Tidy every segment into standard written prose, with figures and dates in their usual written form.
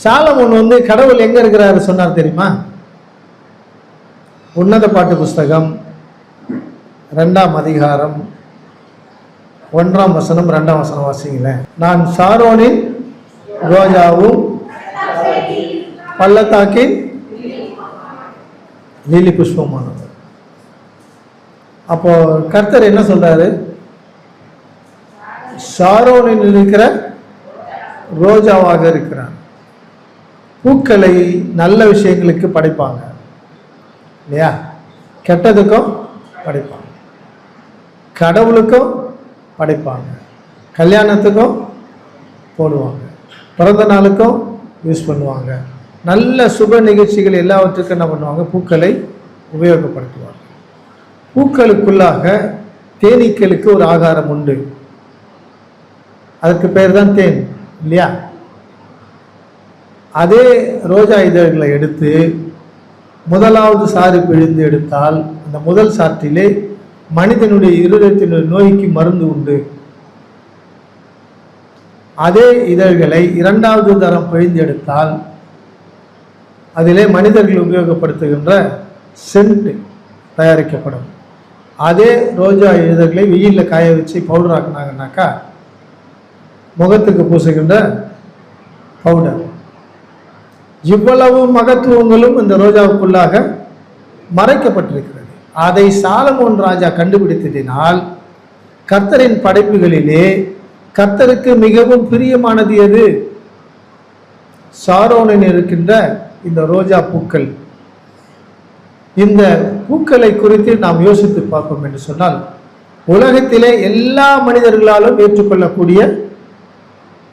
Solomon வந்து கடவுள் எங்க இருக்கிறாரு சொன்னார் தெரியுமா? உன்னத பாட்டு புஸ்தகம் 2ஆம் அதிகாரம் 1ஆம் வசனம் 2ஆம் வசனம் வாசிங்களேன். நான் சாரோனின் ரோஜாவும் பள்ளத்தாக்கின் லீலி புஷ்பமானது. அப்போ கர்த்தர் என்ன சொல்றாரு? சாரோனில் இருக்கிற ரோஜாவாக இருக்கிறார். பூக்களை நல்ல விஷயங்களுக்கு படைப்பாங்க இல்லையா? கெட்டதுக்கும் படைப்பாங்க, கடவுளுக்கும் படைப்பாங்க, கல்யாணத்துக்கும் போடுவாங்க, பிறந்த நாளுக்கும் யூஸ் பண்ணுவாங்க. நல்ல சுப நிகழ்ச்சிகள் எல்லாவற்றுக்கும் என்ன பண்ணுவாங்க? பூக்களை உபயோகப்படுத்துவாங்க. பூக்களுக்குள்ளாக தேனீக்களுக்கு ஒரு ஆகாரம் உண்டு. அதுக்கு பேர் தான் தேன் இல்லையா? அதே ரோஜா இதழ்களை எடுத்து முதலாவது சாறு பிழிந்து எடுத்தால் அந்த முதல் சாற்றிலே மனிதனுடைய இருதயத்தினுடைய நோய்க்கு மருந்து உண்டு. அதே இதழ்களை 2வது தரம் பிழிந்து எடுத்தால் அதிலே மனிதர்கள் உபயோகப்படுத்துகின்ற சென்ட் தயாரிக்கப்படும். அதே ரோஜா இதழ்களை வெயிலில் காய வச்சு பவுடர் ஆக்குனாங்கன்னாக்கா முகத்துக்கு பூசுகின்ற பவுடர். இவ்வளவு மகத்துவங்களும் இந்த ரோஜாவுக்குள்ளாக மறைக்கப்பட்டிருக்கிறது. அதை சாலமோன் ராஜா கண்டுபிடித்ததினால் கர்த்தரின் படைப்புகளிலே கர்த்தருக்கு மிகவும் பிரியமானது எது? சாரோனில் இருக்கின்ற இந்த ரோஜா பூக்கள். இந்த பூக்களை குறித்து நாம் யோசித்து பார்ப்போம் என்று சொன்னால், உலகத்திலே எல்லா மனிதர்களாலும் ஏற்றுக்கொள்ளக்கூடிய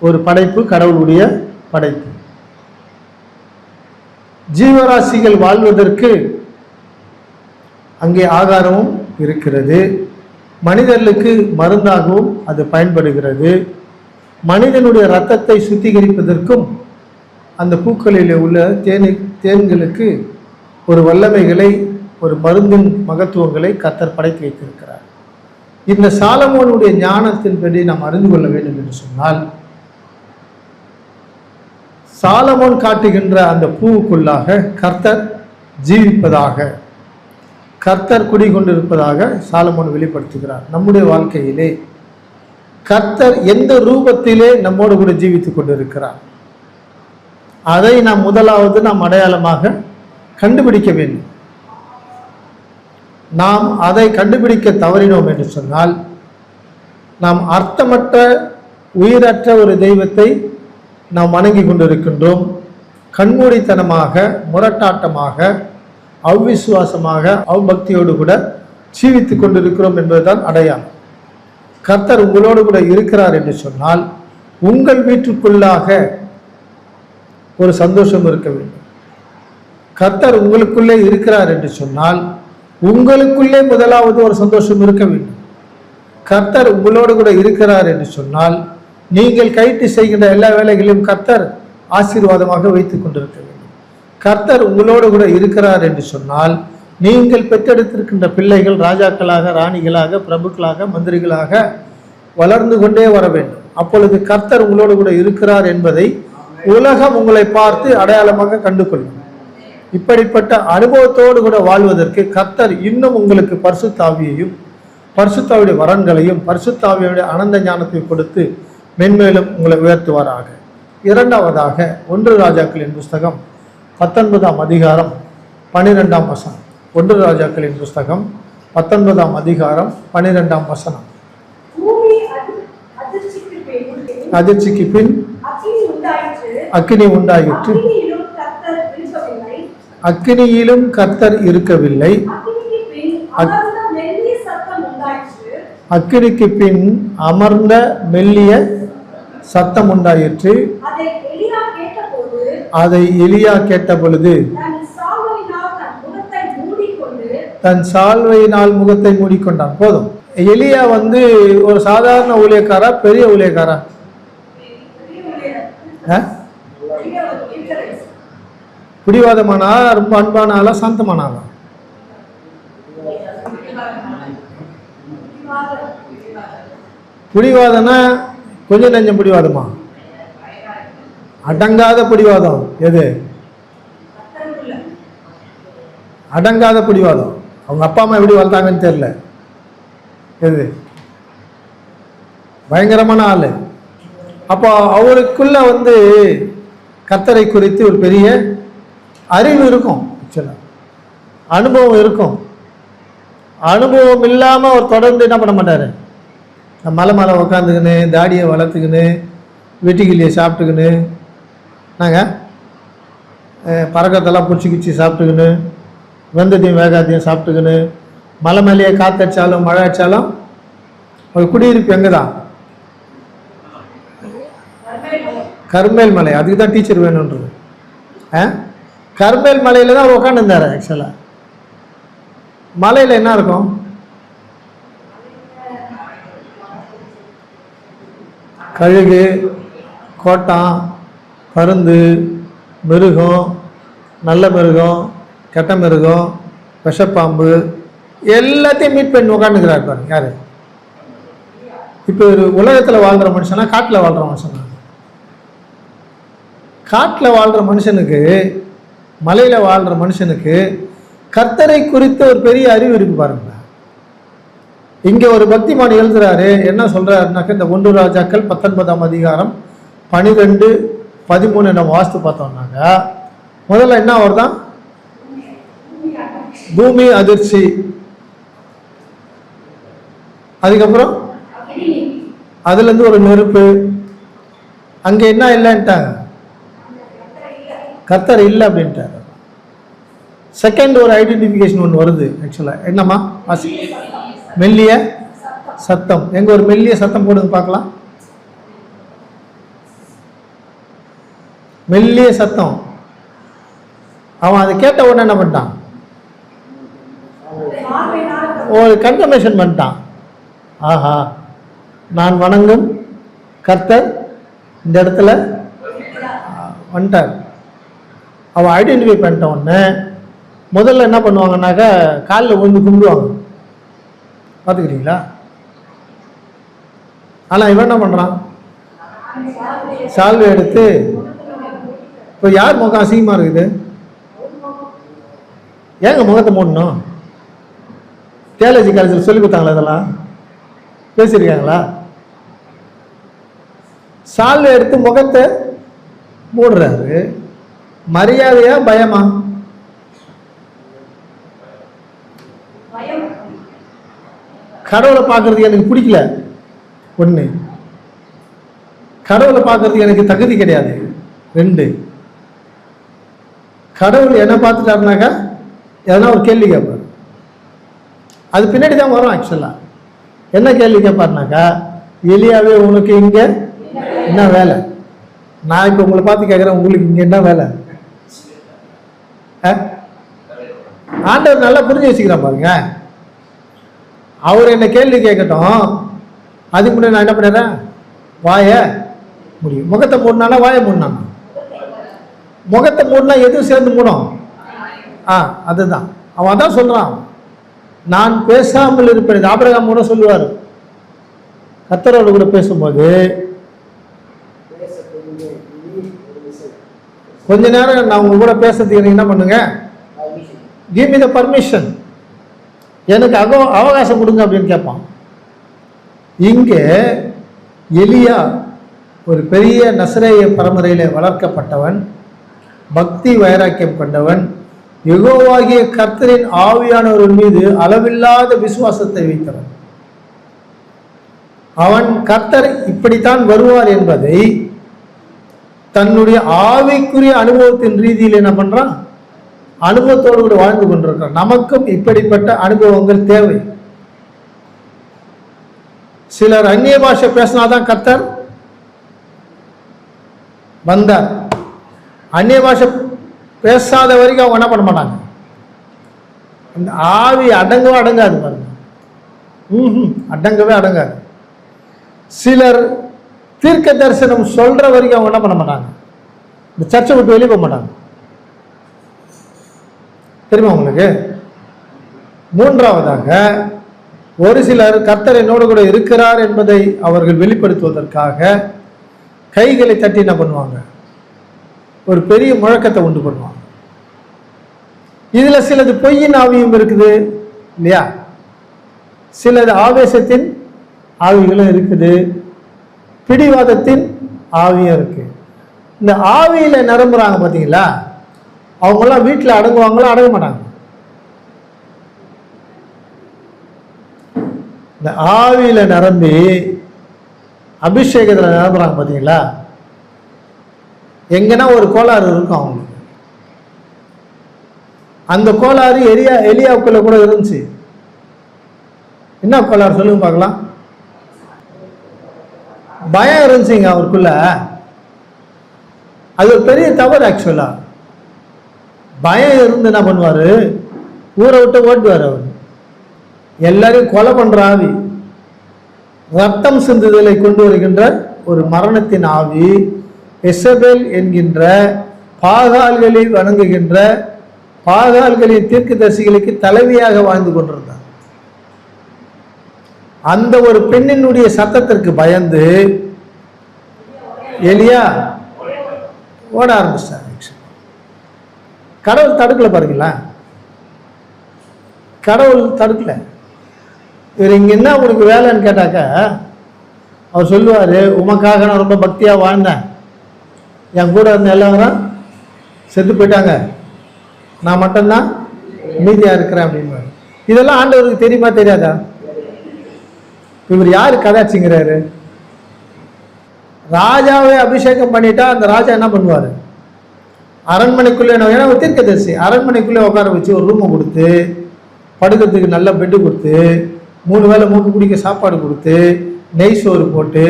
ஒரு படைப்பு கடவுளுடைய படைப்பு. ஜீவராசிகள் வாழ்வதற்கு அங்கே ஆகாரமும் இருக்கிறது. மனிதர்களுக்கு மருந்தாகவும் அது பயன்படுகிறது. மனிதனுடைய இரத்தத்தை சுத்திகரிப்பதற்கும் அந்த பூக்களில் உள்ள தேன்களுக்கு ஒரு வல்லமைகளை, ஒரு மருந்தின் மகத்துவங்களை கர்த்தர் படைத்து வைத்திருக்கிறார். இந்த சாலமோனுடைய ஞானத்தின்படி நாம் அறிந்து கொள்ள வேண்டும் என்று சொன்னால், சாலமோன் காட்டுகின்ற அந்த பூவுக்குள்ளாக கர்த்தர் ஜீவிப்பதாக, கர்த்தர் குடிகொண்டிருப்பதாக சாலமோன் வெளிப்படுத்துகிறார். நம்முடைய வாழ்க்கையிலே கர்த்தர் எந்த ரூபத்திலே நம்மோடு கூட ஜீவித்துக் கொண்டிருக்கிறார், அதை நாம் முதலாவது அடையாளமாக கண்டுபிடிக்க வேண்டும். நாம் அதை கண்டுபிடிக்க தவறினோம் என்று சொன்னால், நாம் அர்த்தமற்ற உயிரற்ற ஒரு தெய்வத்தை நாம் வணங்கி கொண்டிருக்கின்றோம். கண்மூடித்தனமாக, முரட்டாட்டமாக, அவ்விசுவாசமாக, அவ்வக்தியோடு கூட ஜீவித்துக் கொண்டிருக்கிறோம் என்பதுதான் அடையாளம். கர்த்தர் உங்களோடு கூட இருக்கிறார் என்று சொன்னால் உங்கள் வீட்டுக்குள்ளாக ஒரு சந்தோஷம் இருக்க வேண்டும். கர்த்தர் உங்களுக்குள்ளே இருக்கிறார் என்று சொன்னால் உங்களுக்குள்ளே முதலாவது ஒரு சந்தோஷம் இருக்க வேண்டும். கர்த்தர் உங்களோடு கூட இருக்கிறார் என்று சொன்னால் நீங்கள் கைட்டு செய்கின்ற எல்லா வேலைகளையும் கர்த்தர் ஆசீர்வாதமாக வைத்துக் கொண்டிருக்க வேண்டும். கர்த்தர் உங்களோடு கூட இருக்கிறார் என்று சொன்னால் நீங்கள் பெற்றெடுத்திருக்கின்ற பிள்ளைகள் ராஜாக்களாக, ராணிகளாக, பிரபுக்களாக, மந்திரிகளாக வளர்ந்து கொண்டே வர வேண்டும். அப்பொழுது கர்த்தர் உங்களோடு கூட இருக்கிறார் என்பதை உலகம் உங்களை பார்த்து அடையாளமாக கண்டு கொள்ளும். இப்படிப்பட்ட அனுபவத்தோடு கூட வாழ்வதற்கு கர்த்தர் இன்னும் உங்களுக்கு பரிசுத்தாவியையும், பரிசுத்தாவியுடைய வரங்களையும், பரிசுத்தாவியுடைய அனந்த ஞானத்தையும் கொடுத்து மென்மேலும் உங்களை உயர்த்துவாராக. இரண்டாவதாக 1 ராஜாக்களின் புஸ்தகம் 19ஆம் அதிகாரம் 12ஆம் வசனம். 1 ராஜாக்களின் புஸ்தகம் 19ஆம் அதிகாரம் 12ஆம் வசனம். அதிர்ச்சிக்கு பின் அக்கினி உண்டாயிற்று, அக்கினியிலும் கர்த்தர் இருக்கவில்லை. அக்கினிக்கு பின் அமர்ந்த மெல்லிய சத்தம் உண்டாயிற்று. அதை எலியா கேட்டபொழுது தன் சால்வையினால் முகத்தை மூடிக்கொண்டான். போதும். எலியா ஒரு சாதாரண ஊழியக்காரா, பெரிய ஊழியக்காரா? பிடிவாதமானா, ரொம்ப அன்பானாலா, சாந்தமானாலா? பிடிவாதனா கொஞ்சம் நெஞ்சம் பிடிவாதமா? அடங்காத பிடிவாதம். எது அடங்காத பிடிவாதம்? அவங்க அப்பா அம்மா எப்படி வளர்த்தாங்கன்னு தெரியல. எது பயங்கரமான ஆளு. அப்போ அவருக்குள்ள கர்த்தரை குறித்து ஒரு பெரிய அறிவு இருக்கும், அனுபவம் இருக்கும். அனுபவம் இல்லாமல் அவர் தொடர்ந்து என்ன பண்ண மாட்டார். மலை மேலே உக்காந்துக்கின்னு தாடியை வளர்த்துக்கின்னு வெட்டிக்கிளியை சாப்பிட்டுக்கின்னு நாங்கள் பறக்கத்தெல்லாம் பிடிச்சி கிச்சி சாப்பிட்டுக்கின்னு வெந்தத்தையும் வேகாத்தையும் சாப்பிட்டுக்கின்னு மலை மேலேயே காற்றடிச்சாலும் மழை அடித்தாலும் அவர் குடியிருப்பு எங்கே தான்? கர்மேல் மலை. அதுக்கு தான் டீச்சர் வேணுன்றது. கர்மேல் மலையில் தான் அவர் உட்காந்துருந்தார். ஆக்சுவலாக மலையில் என்ன இருக்கும்? கழுகு, கோட்டான், பருந்து, மிருகம், நல்ல மிருகம், கெட்ட மிருகம், விஷப்பாம்பு எல்லாத்தையும் மீட் பண்ணி உட்காந்துக்கிறார் பாருங்க. யாரு இப்போ ஒரு உலகத்தில் வாழ்கிற மனுஷனா காட்டில் வாழ்கிற மனுஷனா? காட்டில் வாழ்கிற மனுஷனுக்கு மலையில் வாழ்கிற மனுஷனுக்கு கர்த்தரை குறித்த ஒரு பெரிய அறிவு இருக்கு பாருங்க. இங்கே ஒரு பக்திமான் எழுதுறாரு. என்ன சொல்றாருனாக்க, இந்த 1 ராஜாக்கள் 19ஆம் அதிகாரம் 12, 13 நம்ம வாஸ்து பார்த்தோம்னாங்க, முதல்ல என்ன வருதான்? பூமி அதிர்ச்சி. அதுக்கப்புறம் அதுலேருந்து ஒரு நெருப்பு. அங்கே என்ன இல்லைன்ட்டாங்க? கர்த்தர் இல்லை அப்படின்ட்டார். செகண்ட் ஒரு ஐடென்டிஃபிகேஷன் ஒன்று வருது. ஆக்சுவலாக என்னம்மா? மெல்லிய சத்தம். எங்க ஒரு மெல்லிய சத்தம் போடுங்க பார்க்கலாம். மெல்லிய சத்தம். அவன் அதை கேட்ட உடனே என்ன பண்ணிட்டான்? ஒரு கன்ஃபர்மேஷன் பண்ணிட்டான். ஆஹா, நான் வணங்கும் கர்த்தர் இந்த இடத்துல வந்துட்டார். அவன் ஐடென்டிஃபை பண்ணிட்ட உடனே முதல்ல என்ன பண்ணுவாங்கன்னாக்கா காலில் விழுந்து கும்பிடுவாங்க. பார்த்துக்கிறீங்களா? ஆனால் இவன் என்ன பண்ணுறான்? சால்வை எடுத்து, இப்போ யார் முகம் அசிங்கமாக இருக்குது? ஏங்க முகத்தை மூடணும்? தியாலஜி காலேஜில் சொல்லி கொடுத்தாங்களா? இதெல்லாம் பேசியிருக்காங்களா? சால்வை எடுத்து முகத்தை மூடுறாரு. மரியாதையா பயமா? கடவுளை பார்க்கறதுக்கு எனக்கு பிடிக்கல. ஒன்று, கடவுளை பார்க்கறதுக்கு எனக்கு தகுதி கிடையாது. 2, கடவுள் என்ன பார்த்துட்டாருனாக்கா எதனா ஒரு கேள்வி கேட்பார். அது பின்னாடி தான் வரும். ஆக்சுவலாக என்ன கேள்வி கேட்பாருனாக்கா, எலியாவே உனக்கு இங்கே என்ன வேலை? நான் இப்போ உங்களை பார்த்து கேட்குறேன், உங்களுக்கு இங்கே என்ன வேலை? ஆண்டவர் நல்லா புரிஞ்சு வச்சுக்கிறேன் பாருங்க. அவர் என்ன கேள்வி கேட்கட்டும், அதுக்கு முன்னாடி நான் என்ன பண்ணுறேன்? வாய முடியும். முகத்தை மூடினானா வாயை மூடினானா? முகத்தை மூடினா எதுவும் சேர்ந்து மூடும். அதுதான் அவன் அதான் சொல்றான், நான் பேசாமல் இருப்பேன். ஆபிரகாம் கூட சொல்லுவார், கர்த்தரோடு கூட பேசும்போது, கொஞ்ச நேரம் நான் உங்க கூட பேசுறதுக்கு எனக்கு என்ன பண்ணுங்க, கிவ் மீ த பர்மிஷன், எனக்கு அவகாசம் கொடுங்க அப்படின்னு கேட்பான். இங்கே எலியா ஒரு பெரிய நசரேய பரம்பரையிலே வளர்க்கப்பட்டவன், பக்தி வைராக்கியம் கொண்டவன், யெகோவாகிய கர்த்தரின் ஆவியானவரின் மீது அளவில்லாத விசுவாசத்தை வைத்தவன். அவன் கர்த்தர் இப்படித்தான் வருவார் என்பதை தன்னுடைய ஆவிக்குரிய அனுபவத்தின் ரீதியில் என்ன பண்றான், அனுபவத்தோடு கூட வாழ்ந்து கொண்டிருக்கிறான். நமக்கும் இப்படிப்பட்ட அனுபவங்கள் தேவை. சிலர் அந்நிய பாஷை பேசினாதான் கர்த்தர் வந்தார். அந்நிய பாஷை பேசாத வரைக்கும் அவங்க என்ன பண்ண மாட்டாங்க, அந்த ஆவி அடங்கவே அடங்காது பாருங்க. அடங்கவே அடங்காது. சிலர் தீர்க்க தரிசனம் சொல்ற வரைக்கும் அவங்க என்ன பண்ண மாட்டாங்க, இந்த சர்ச்சை விட்டு வெளியே போக மாட்டாங்க. தெரியுமா உங்களுக்கு? மூன்றாவதாக, ஒரு சிலர் கர்த்தர் என்னோடு கூட இருக்கிறார் என்பதை அவர்கள் வெளிப்படுத்துவதற்காக கைகளை தட்டி என்ன பண்ணுவாங்க, ஒரு பெரிய முழக்கத்தை உண்டு பண்ணுவாங்க. இதுல சிலது பொய்யின் ஆவியும் இருக்குது இல்லையா, சிலது ஆவேசத்தின் ஆவிகளும் இருக்குது, பிடிவாதத்தின் ஆவியும் இருக்கு. இந்த ஆவியில நிரம்புறாங்க பார்த்தீங்களா, அவங்கெல்லாம் வீட்டில் அடங்குவாங்களா? அடங்க மாட்டாங்க. இந்த ஆவியில நிரம்பி அபிஷேகத்தில் நிரம்புறாங்க பார்த்தீங்களா, எங்கன்னா ஒரு கோளாறு இருக்கும் அவங்களுக்கு. அந்த கோளாறு எலியாவுக்குள்ள கூட இருந்துச்சு. என்ன கோளாறு சொல்லுங்க பார்க்கலாம்? பயம் இருந்துச்சுங்க அவருக்குள்ள. அது ஒரு பெரிய தவறு. ஆக்சுவலா பயம் இருந்து என்ன பண்ணுவாரு, ஊரை விட்டு ஓட்டுவார். அவர் எல்லாரையும் கொலை பண்ற ஆவி, ரத்தம் சிந்துதலை கொண்டு வருகின்ற ஒரு மரணத்தின் ஆவி, எசபேல் என்கின்ற பாகால்களை வணங்குகின்ற பாகால்களின் தீர்க்கதரிசிகளுக்கு தலைவியாக வாழ்ந்து கொண்டிருந்தார். அந்த ஒரு பெண்ணினுடைய சத்தத்திற்கு பயந்து எலியா ஓட ஆரம்பிச்சார். கடவுள் தடுக்கல பாருங்களா, கடவுள் தடுக்கல. இவர் இங்க என்ன உனக்கு வேலைன்னு கேட்டாக்க அவர் சொல்லுவாரு, உமக்காக நான் ரொம்ப பக்தியா வாழ்ந்தேன், என் கூட இருந்த எல்லாரும் செத்து போயிட்டாங்க, நான் மட்டும்தான் மீதியா இருக்கிறேன் அப்படின்னு. இதெல்லாம் ஆண்டவருக்கு தெரியுமா தெரியாதா? இவர் யாரு கதாச்சிங்கிறாரு? ராஜாவே அபிஷேகம் பண்ணிட்டா அந்த ராஜா என்ன பண்ணுவாரு, அரண்மனைக்குள்ளே, ஏன்னா தீர்க்கதரிசி, அரண்மனைக்குள்ளே உட்கார வச்சு ஒரு ரூமை கொடுத்து, படுக்கிறதுக்கு நல்ல பெட்டு கொடுத்து, 3 வேளை மூக்கு குடிக்க சாப்பாடு கொடுத்து, நெய் சோறு போட்டு,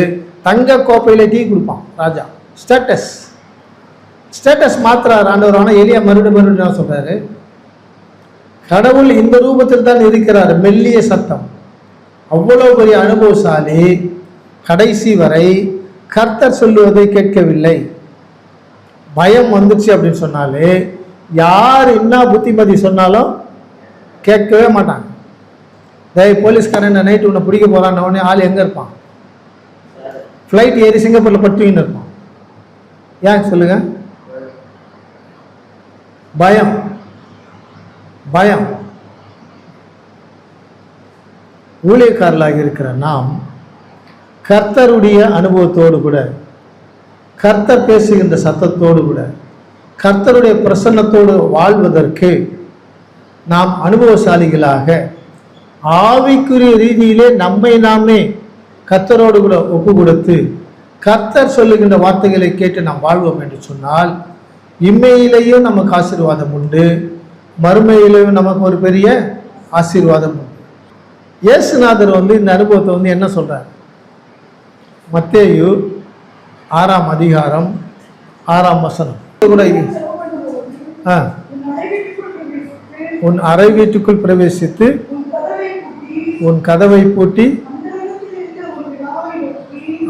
தங்க கோப்பையில டீ கொடுப்பான் ராஜா. ஸ்டேட்டஸ் மாத்திரார் ஆண்டவர். ஆனால் எலியா மறுபடியும் என்ன சொல்றாரு, கடவுள் இந்த ரூபத்தில் தான் இருக்கிறார். மெல்லிய சத்தம், அவ்வளவு பெரிய அனுபவசாலி, கடைசி வரை கர்த்தர் சொல்லுவதை கேட்கவில்லை. பயம் வந்துச்சு அப்படின்னு சொன்னாலே யார் என்ன புத்திமதி சொன்னாலும் கேட்கவே மாட்டாங்க. போலீஸ்காரன் நைட்டு உன்னை பிடிக்க போறான்னு உடனே ஆள் எங்க இருப்பான்? ஃப்ளைட் ஏறி சிங்கப்பூர்ல பட்டுவின்னு இருப்பான். ஏன் சொல்லுங்க? பயம். பயம். ஊழியக்காரர்களாக இருக்கிற நாம் கர்த்தருடைய அனுபவத்தோடு கூட, கர்த்தர் பேசுகின்ற சத்தத்தோடு கூட, கர்த்தருடைய பிரசன்னத்தோடு வாழ்வதற்கு நாம் அனுபவசாலிகளாக ஆவிக்குரிய ரீதியிலே நம்மை நாமே கர்த்தரோடு கூட ஒப்பு கொடுத்து கர்த்தர் சொல்லுகின்ற வார்த்தைகளை கேட்டு நாம் வாழ்வோம் என்று சொன்னால் இம்மையிலேயும் நமக்கு ஆசீர்வாதம் உண்டு, மறுமையிலேயும் நமக்கு ஒரு பெரிய ஆசீர்வாதம் உண்டு. இயேசுநாதர் இந்த அனுபவத்தை என்ன சொல்றார்? மத்தேயு 6ஆம் அதிகாரம் 6ஆம் வசனம் கூட, உன் அறை வீட்டுக்குள் பிரவேசித்து உன் கதவை பூட்டி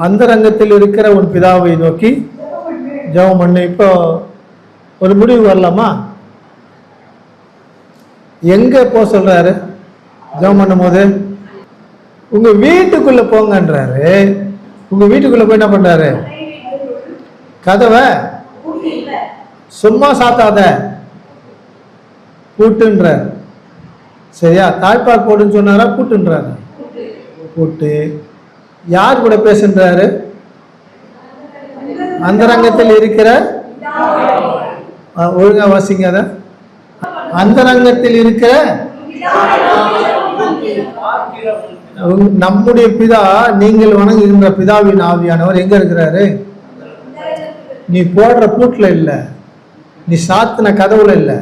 அந்தரங்கத்தில் இருக்கிற உன் பிதாவை நோக்கி ஜெபம் பண்ணு. இப்போ ஒரு முடிவு வரலாமா? எங்க போ சொல்றாரு? ஜெபம் பண்ணும் போது உங்க வீட்டுக்குள்ள போங்கன்றாரு. உங்க வீட்டுக்குள்ள போய் என்ன பண்றாரு? கதவை சும்மா சாத்தாத, பூட்டுன்றார். சரியா? தாய்ப்பால் போடுன்னு சொன்னாரா? பூட்டுன்றாரு. பூட்டு. யார் கூட பேசுன்றாரு? அந்தரங்கத்தில் இருக்கிற, ஒழுங்கா வாசிங்க அத, அந்தரங்கத்தில் இருக்கிற நம்முடைய பிதா, நீங்கள் வணங்குகின்ற பிதாவின் ஆவியானவர் எங்க இருக்கிறாரு? நீ போடுற பூட்ல இல்ல, நீ சாத்தின கதவுல இல்ல,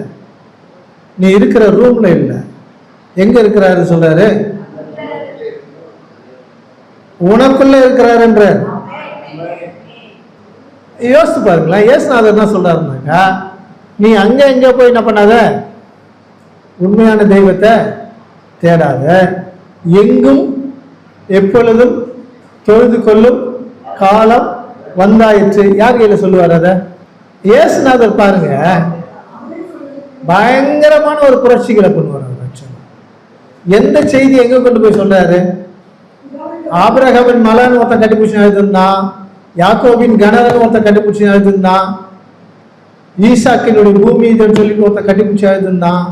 நீ இருக்கிற ரூம்ல இல்ல. எங்க இருக்கிறாரு சொல்றாரு? உனக்குள்ள இருக்கிறாருன்ற. யோசித்து பாருங்களேன். இயேசுநாதர் என்ன சொல்றாருனாக்கா, நீ அங்க எங்க போய் என்ன பண்ணாத, உண்மையான தெய்வத்தை தேடாத, எங்கும் எப்பொழுதும் தொழுது கொள்ளும் காலம் வந்தாயிற்று. யார் கையில சொல்லுவார் அத? இயேசுநாதர் பாருங்க, பயங்கரமான ஒரு புரட்சிகளை பண்ணுவார். எந்த செய்தி எங்க கொண்டு போய் சொல்றாரு? ஆபிரகாமின் மலன் ஒருத்தன் கட்டிப்பிடிச்சு எழுதிருந்தான், யாக்கோபின் கணவன் ஒருத்தன் கட்டிப்பிடிச்சு எழுதிருந்தான், ஈசாக்கினுடைய பூமி இதுன்னு சொல்லி ஒருத்த கட்டிப்பிடிச்சு எழுதுந்தான்.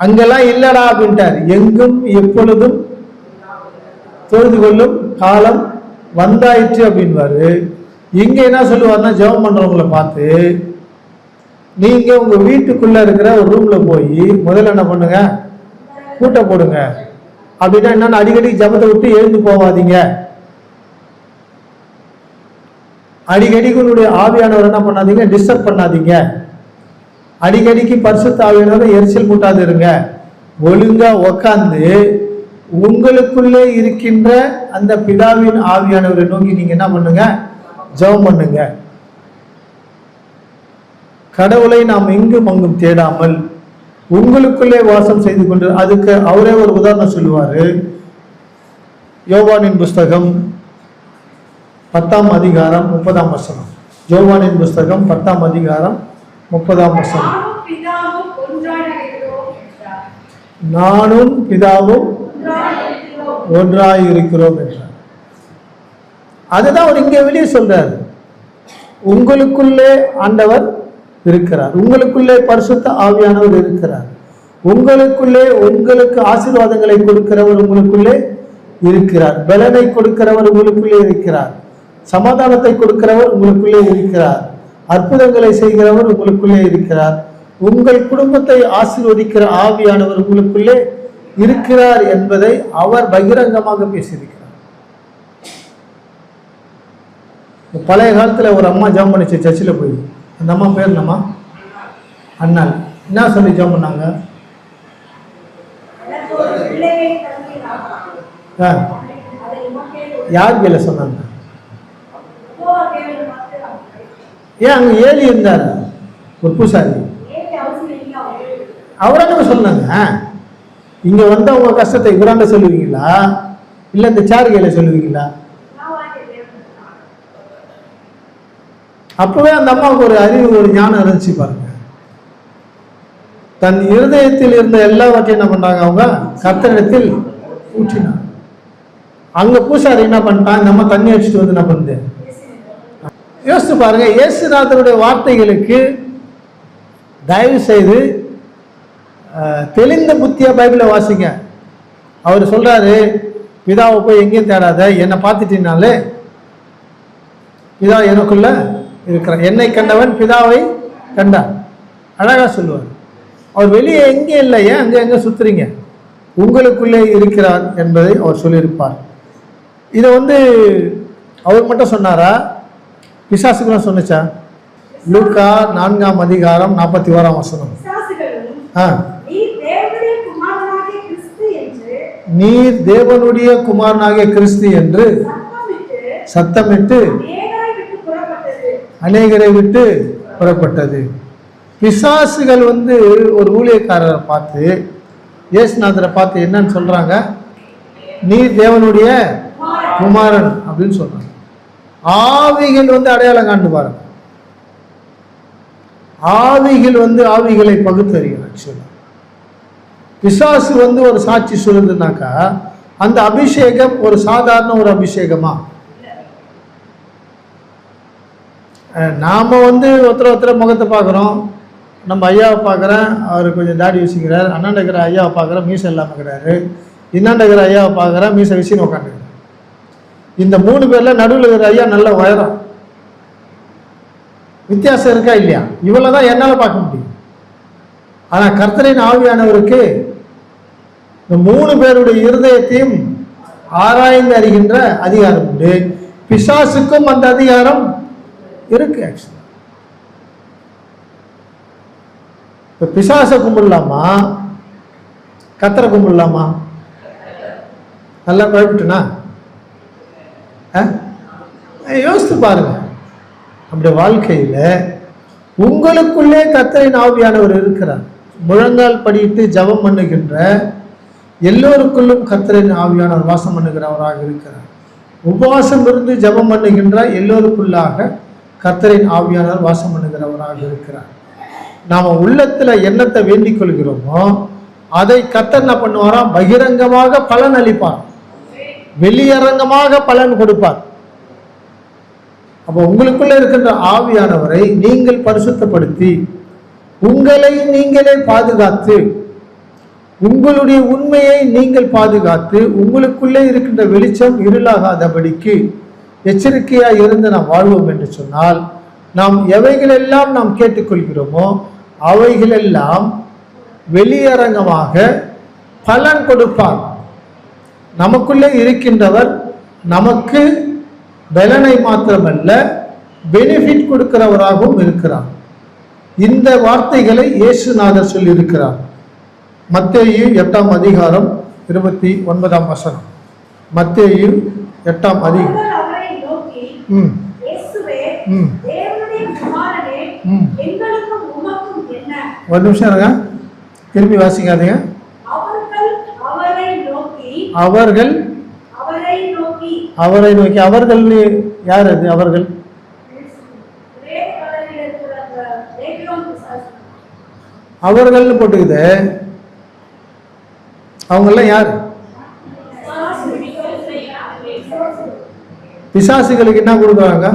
அங்கெல்லாம் இல்லடா அப்படின்ட்டார். எங்கும் எப்பொழுதும் தொழுது கொள்ளும் காலம் வந்தாயிற்று அப்படின்வாரு. இங்க என்ன சொல்லுவாருன்னா, ஜெபம் பண்றவங்களை பார்த்து, நீங்க உங்க வீட்டுக்குள்ள இருக்கிற ஒரு ரூம்ல போய் முதல்ல என்ன பண்ணுங்க, கூட்ட போடுங்க. அப்படின்னா என்னன்னு, அடிக்கடி ஜபத்தை விட்டு எழுந்து போவாதீங்க. அடிக்கடிக்கு உன்னுடைய ஆவியானவர் என்ன பண்ணாதீங்க, டிஸ்டர்ப் பண்ணாதீங்க. அடிக்கடிக்கு பரிசுத்த ஆவியானவரை எரிச்சல் மூட்டாது இருங்க. ஒழுங்கா உக்காந்து உங்களுக்குள்ளே இருக்கின்ற அந்த பிதாவின் ஆவியானவரை நோக்கி நீங்க என்ன பண்ணுங்க, ஜெபம் பண்ணுங்க. கடவுளை நாம் எங்கும் அங்கும் தேடாமல் உங்களுக்குள்ளே வாசம் செய்து கொண்டு, அதுக்கு அவரே ஒரு உதாரணம் சொல்லுவாரு. யோவானின் புஸ்தகம் 10ஆம் அதிகாரம் 30ஆம் வசனம். யோவானின் புஸ்தகம் 10ஆம் அதிகாரம் 30ஆம் வசனம். நானும் பிதாவும் ஒன்றாய் இருக்கிறோம் என்றார். அதுதான் அவர் இங்கே வெளியே சொல்றாரு. உங்களுக்குள்ளே ஆண்டவர் இருக்கிறார், உங்களுக்குள்ளே பரிசுத்த ஆவியானவர் இருக்கிறார், உங்களுக்குள்ளே உங்களுக்கு ஆசீர்வாதங்களை கொடுக்கிறவர் உங்களுக்குள்ளே இருக்கிறார், பலனை கொடுக்கிறவர் உங்களுக்குள்ளே இருக்கிறார், சமாதானத்தை கொடுக்கிறவர் உங்களுக்குள்ளே இருக்கிறார், அற்புதங்களை செய்கிறவர் உங்களுக்குள்ளே இருக்கிறார், உங்கள் குடும்பத்தை ஆசீர்வதிக்கிற ஆவியானவர் உங்களுக்குள்ளே இருக்கிறார் என்பதை அவர் பகிரங்கமாக பேசியிருக்கிறார். பழைய காலத்துல ஒரு அம்மா ஜெபம் பண்ணிச்சு சர்ச்சில் போய். அந்த அம்மா பேர் என்னம்மா? அண்ணாள். என்ன சொல்லி ஜெபம் பண்ணாங்க? யார் பேர்ல சொன்னாங்க? ஏன் அங்க ஏலி இருந்தார் ஒரு பூசாரி, அவரான சொன்னாங்க. இங்க வந்து உங்க கஷ்டத்தை இவராண்ட சொல்லுவீங்களா, இல்ல இந்த சாரிகையில சொல்லுவீங்களா? அப்பவே அந்த அம்மாவுக்கு ஒரு அறிவு, ஒரு ஞானம் இருந்துச்சு பாருங்க. தன் இருதயத்தில் இருந்த எல்லாவற்றையும் என்ன பண்றாங்க, அவங்க கர்த்தரிடத்தில் ஊற்றினாங்க. அங்க பூசாரி என்ன பண்ணிட்டான், நம்ம தண்ணி அடிச்சுட்டு வந்து என்ன பண்ணுது, யோசிச்சு பாருங்க. இயேசுநாதருடைய வார்த்தைகளுக்கு தயவு செய்து தெளிந்த புத்தியா பைபிளை வாசிங்க. அவர் சொல்றாரு, பிதாவை போய் எங்கேயும் தேடாத, என்னை பார்த்துட்டீங்கனாலே பிதா எனக்குள்ள இருக்கிறார், என்னை கண்டவன் பிதாவை கண்டான். அழகா சொல்லுவார். அவர் வெளியே எங்கே இல்லை, ஏன் அங்கே எங்கே சுத்துறீங்க, உங்களுக்குள்ளே இருக்கிறார் என்பதை அவர் சொல்லியிருப்பார். இதை அவர் மட்டும் சொன்னாரா, பிசாசுக்குலாம் சொன்னுச்சா? லூக்கா 4ஆம் அதிகாரம் 41ஆம் வசனம். நீர் தேவனுடைய குமாரனாகிய கிறிஸ்து என்று சத்தமிட்டு அநேகரை விட்டு புறப்பட்டது. பிசாசுகள் ஒரு ஊழியக்காரரை பார்த்து, இயேசுநாதரை பார்த்து என்னன்னு சொல்றாங்க, நீர் தேவனுடைய குமாரன் அப்படின்னு சொல்றாங்க. ஆவிகள் அடையாளம் காண்டு பாருங்க. ஆவிகள் ஆவிகளை பகுத்தறியும். ஆக்சுவலா பிசாசு ஒரு சாட்சி சொல்லுதுனாக்கா, அந்த அபிஷேகம் ஒரு சாதாரண ஒரு அபிஷேகமா? நாம ஒருத்தர் முகத்தை பார்க்குறோம். நம்ம ஐயாவை பார்க்குறேன், அவர் கொஞ்சம் தாடி வச்சுக்கிறார். அண்ணாண்டகிற ஐயாவை பார்க்குறேன், மீசை இல்லாமல் இருக்கிறாரு. இன்னாண்டகிற ஐயாவை பார்க்குறேன், மீசை வச்சுன்னு உட்காந்துக்கிறேன். இந்த 3 பேர்ல நடுவில் இருக்கிற ஐயா நல்ல உயரம். வித்தியாசம் இருக்கா இல்லையா? இவ்வளவுதான் என்னால பார்க்க முடியும். ஆனா கர்த்தரின் ஆவியானவருக்கு இந்த 3 பேருடைய இருதயத்தையும் ஆராய்ந்து அறிகின்ற அதிகாரம் உண்டு. பிசாசுக்கும் அந்த அதிகாரம் இருக்கு. ஆக்சுவலா இப்ப பிசாசை கும்பிடலாமா, கர்த்தரை கும்பிடலாமா? நல்லா குழப்பிட்டுனா யோசித்து பாருங்க. நம்முடைய வாழ்க்கையில உங்களுக்குள்ளே கர்த்தரின் ஆவியானவர் இருக்கிறார். முழங்கால் படியிட்டு ஜெபம் பண்ணுகின்ற எல்லோருக்குள்ளும் கர்த்தரின் ஆவியானவர் வாசம் பண்ணுகிறவராக இருக்கிறார். உபவாசம் இருந்து ஜெபம் பண்ணுகின்ற எல்லோருக்குள்ளாக கர்த்தரின் ஆவியானவர் வாசம் பண்ணுகிறவராக இருக்கிறார். நாம உள்ளத்துல என்னத்தை வேண்டிக் கொள்கிறோமோ அதை கர்த்தர் என்ன பண்ணுவாராம், பகிரங்கமாக பலன் அளிப்பார், வெளியரங்கமாக பலன் கொடுப்பார். அப்போ உங்களுக்குள்ள இருக்கின்ற ஆவியானவரை நீங்கள் பரிசுத்தப்படுத்தி உங்களை நீங்களே பாதுகாத்து, உங்களுடைய உண்மையை நீங்கள் பாதுகாத்து, உங்களுக்குள்ளே இருக்கின்ற வெளிச்சம் இருளாகாதபடிக்கு எச்சரிக்கையாக இருந்து நாம் வாழ்வோம் என்று சொன்னால், நாம் எவைகளெல்லாம் நாம் கேட்டுக்கொள்கிறோமோ அவைகளெல்லாம் வெளியரங்கமாக பலன் கொடுப்பார். நமக்குள்ளே இருக்கின்றவர் நமக்கு பலனை மாத்திரமல்ல பெனிஃபிட் கொடுக்கிறவராகவும் இருக்கிறார். இந்த வார்த்தைகளை இயேசுநாதர் சொல்லியிருக்கிறார். மத்தேயு 8ஆம் அதிகாரம் 29ஆம் வசனம். மத்தேயு 8ஆம் அதிகாரம். ஒரு நிமிஷம் இருங்க, திரும்பி வாசிக்காதீங்க. அவர்கள் அவரை நோக்கி, அவர்கள் யார் அது? அவர்கள் அவர்கள்னு போட்டுக்குது. அவங்கெல்லாம் யார்? பிசாசுகளுக்கு என்ன கொடுக்குறாங்க?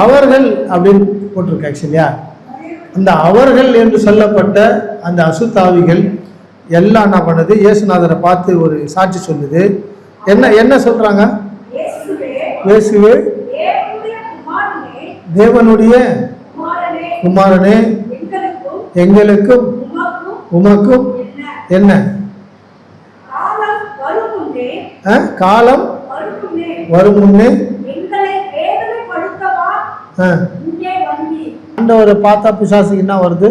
அவர்கள் அப்படின்னு போட்டிருக்கு. ஆக்சுவலியா அந்த அவர்கள் என்று சொல்லப்பட்ட அந்த அசுத்தாவிகள் எல்லாம் என்ன பண்ணுது? இயேசுநாதரை பார்த்து ஒரு சாட்சி சொல்லுது. என்ன சொல்றாங்க? இயேசுவே தேவனுடைய குமாரனே, எங்களுக்கும் உமக்கும் என்ன? காலம் வரும் முன்னே ஆண்டவரை பார்த்தா பிசாசுக்கு என்ன வருது?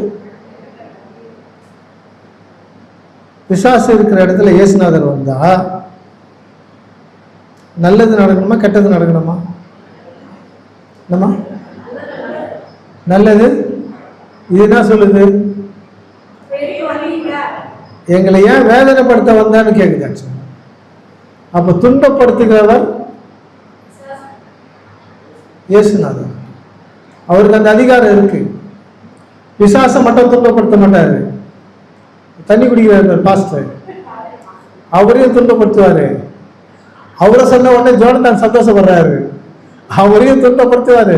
பிசாசு இருக்கிற இடத்துல இயேசுநாதர் வந்தா நல்லது நடக்கணுமா கெட்டது நடக்கணுமா? என்னம்மா நல்லது? இது என்ன சொல்லுது? எங்களை ஏன் வேதனைப்படுத்த வந்தான்னு கேக்குது. அப்ப துன்பப்படுத்துகிறவர் இயேசுநாதர். அவருக்கு அந்த அதிகாரம் இருக்கு. பிசாசை மட்டும் துன்பப்படுத்த மாட்டாரு. தண்ணி குடிக்கிறார் பாஸ்டர், அவரையும் துன்பப்படுத்துவாரு. அவரை சொன்ன உடனே ஜோனத்தான் சந்தோஷப்படுறாரு, அவரையும் துன்பப்படுத்துவாரு.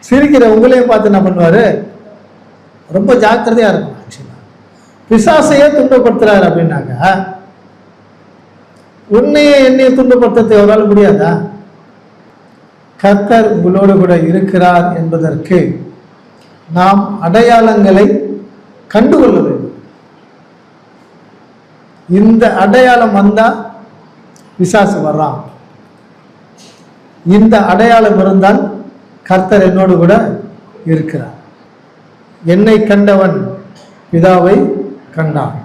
சிரிக்கிற உங்களையும் பார்த்து என்ன பண்ணுவாரு? ரொம்ப ஜாக்கிரதையா இருக்கும். ஆக்சுவலா பிசாசையே துன்பப்படுத்துறாரு அப்படின்னாங்க, உன்னையே என்னையை துன்பப்படுத்த அவரால் முடியாதா? கர்த்தர் உங்களோடு கூட இருக்கிறார் என்பதற்கு நாம் அடையாளங்களை கண்டுகொள்ள வேண்டும். இந்த அடையாளம் வந்தா பிசாசு வர்றான். இந்த அடையாளம் இருந்தால் கர்த்தர் என்னோடு கூட இருக்கிறார். என்னை கண்டவன் பிதாவை கண்டான்.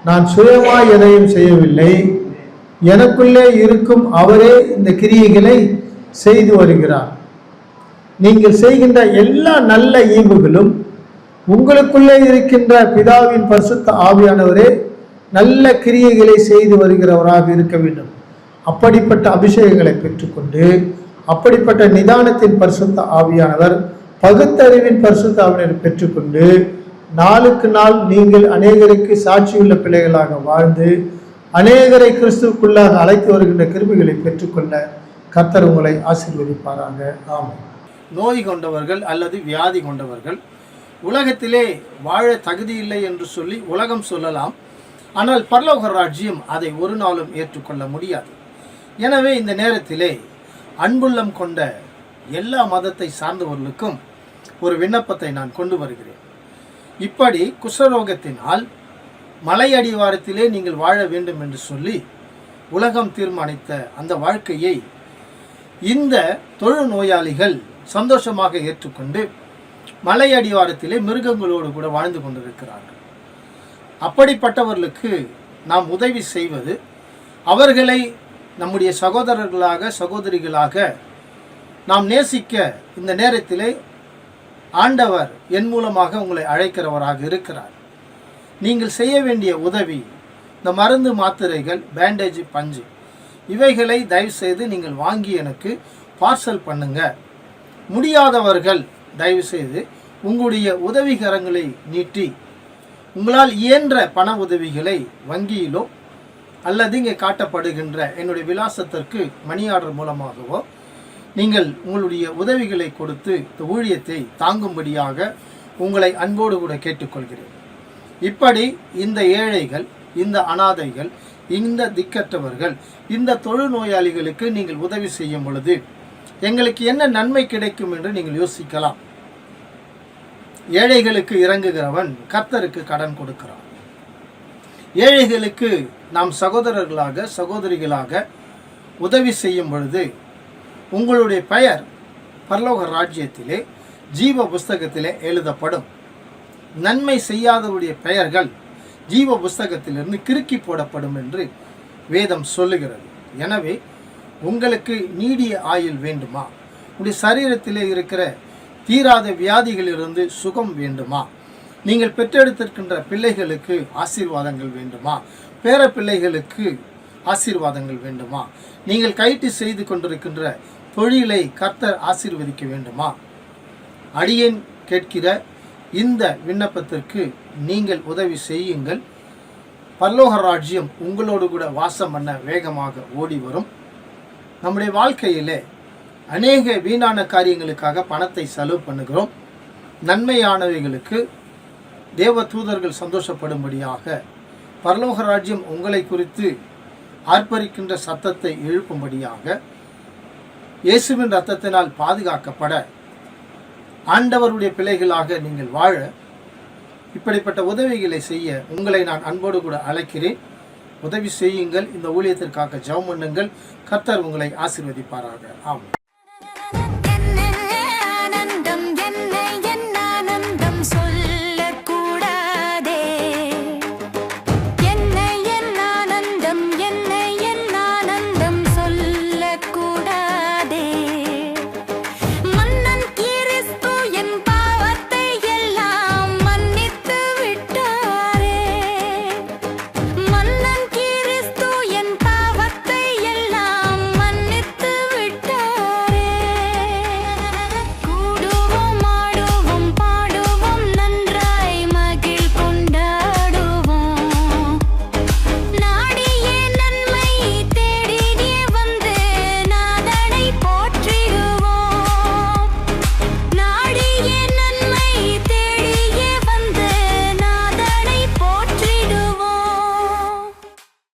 நான் சுயமாய் எதையும் செய்யவில்லை, எனக்குள்ளே இருக்கும் அவரே இந்த கிரியைகளை செய்து வருகிறார். நீங்கள் செய்கின்ற எல்லா நல்ல ஈவுகளும் உங்களுக்குள்ளே இருக்கின்ற பிதாவின் பரிசுத்த ஆவியானவரே நல்ல கிரியைகளை செய்து வருகிறவராக இருக்க வேண்டும். அப்படிப்பட்ட அபிஷேகங்களை பெற்றுக்கொண்டு, அப்படிப்பட்ட நிதானத்தின் பரிசுத்த ஆவியானவர், பகுத்தறிவின் பரிசுத்த ஆவியானவரை பெற்றுக்கொண்டு, நாளுக்கு நாள் நீங்கள் அநேகருக்கு சாட்சியுள்ள பிள்ளைகளாக வாழ்ந்து அநேகரை கிறிஸ்துவுக்குள்ளாக அழைத்து வருகின்ற கிருபைகளை பெற்றுக்கொள்ள கர்த்தர் உங்களை ஆசீர்வதிப்பாராக. ஆமாம். நோய் கொண்டவர்கள் அல்லது வியாதி கொண்டவர்கள் உலகத்திலே வாழ தகுதியில்லை என்று சொல்லி உலகம் சொல்லலாம். ஆனால் பரலோக ராஜ்யம் அதை ஒரு நாளும் ஏற்றுக்கொள்ள முடியாது. எனவே இந்த நேரத்திலே அன்புள்ளம் கொண்ட எல்லா மதத்தை சார்ந்தவர்களுக்கும் ஒரு விண்ணப்பத்தை நான் கொண்டு வருகிறேன். இப்படி குஷ்டரோகத்தினால் மலை அடிவாரத்திலே நீங்கள் வாழ வேண்டும் என்று சொல்லி உலகம் தீர்மானித்த அந்த வாழ்க்கையை இந்த தொழு நோயாளிகள் சந்தோஷமாக ஏற்றுக்கொண்டு மலை அடிவாரத்திலே மிருகங்களோடு கூட வாழ்ந்து கொண்டிருக்கிறார்கள். அப்படிப்பட்டவர்களுக்கு நாம் உதவி செய்வது, அவர்களை நம்முடைய சகோதரர்களாக சகோதரிகளாக நாம் நேசிக்க இந்த நேரத்திலே ஆண்டவர் என் மூலமாக உங்களை அழைக்கிறவராக இருக்கிறார். நீங்கள் செய்ய வேண்டிய உதவி, இந்த மருந்து மாத்திரைகள், பேண்டேஜ், பஞ்சு இவைகளை தயவு செய்து நீங்கள் வாங்கி எனக்கு பார்சல் பண்ணுங்க. முடியாதவர்கள் தயவு செய்து உங்களுடைய உதவிகரங்களை நீட்டி உங்களால் இயன்ற பண உதவிகளை வங்கியிலோ அல்லது இங்கே காட்டப்படுகின்ற என்னுடைய விலாசத்திற்கு மணி ஆர்டர் மூலமாகவோ நீங்கள் உங்களுடைய உதவிகளை கொடுத்து இந்த ஊழியத்தை தாங்கும்படியாக உங்களை அன்போடு கூட கேட்டுக்கொள்கிறேன். இப்படி இந்த ஏழைகள், இந்த அனாதைகள், இந்த திக்கற்றவர்கள், இந்த தொழுநோயாளிகளுக்கு நீங்கள் உதவி செய்யும் பொழுது எங்களுக்கு என்ன நன்மை கிடைக்கும் என்று நீங்கள் யோசிக்கலாம். ஏழைகளுக்கு இறங்குகிறவன் கர்த்தருக்கு கடன் கொடுக்கிறான். ஏழைகளுக்கு நாம் சகோதரர்களாக சகோதரிகளாக உதவி செய்யும் பொழுது உங்களுடைய பெயர் பரலோக ராஜ்யத்திலே ஜீவ புஸ்தகத்திலே எழுதப்படும். நன்மை செய்யாதவருடைய பெயர்கள் ஜீவ புஸ்தகத்திலிருந்து கிறுக்கி போடப்படும் என்று வேதம் சொல்லுகிறது. எனவே உங்களுக்கு நீடிய ஆயுள் வேண்டுமா? உங்களுடைய சரீரத்திலே இருக்கிற தீராத வியாதிகளிலிருந்து சுகம் வேண்டுமா? நீங்கள் பெற்றெடுத்திருக்கின்ற பிள்ளைகளுக்கு ஆசீர்வாதங்கள் வேண்டுமா? பேர பிள்ளைகளுக்கு ஆசீர்வாதங்கள் வேண்டுமா? நீங்கள் கைட்டு செய்து கொண்டிருக்கின்ற தொழிலை கர்த்தர் ஆசீர்வதிக்க வேண்டுமா? அடியேன் கேட்கிற இந்த விண்ணப்பத்திற்கு நீங்கள் உதவி செய்யுங்கள். பரலோக ராஜ்யம் உங்களோடு கூட வாசம் பண்ண வேகமாக ஓடி வரும். நம்முடைய வாழ்க்கையிலே அநேக வீணான காரியங்களுக்காக பணத்தை செலவு பண்ணுகிறோம். நன்மையானவைகளுக்கு தேவ தூதர்கள் சந்தோஷப்படும்படியாக பரலோக ராஜ்யம் உங்களை குறித்து ஆர்ப்பரிக்கின்ற சத்தத்தை எழுப்பும்படியாக இயேசுவின் இரத்தத்தினால் பாதுகாக்கப்பட ஆண்டவருடைய பிள்ளைகளாக நீங்கள் வாழ இப்படிப்பட்ட உதவிகளை செய்ய உங்களை நான் அன்போடு கூட அழைக்கிறேன். உதவி செய்யுங்கள். இந்த ஊழியத்திற்காக ஜெபம் பண்ணுங்கள். கர்த்தர் உங்களை ஆசீர்வதிப்பாராக. ஆமென்.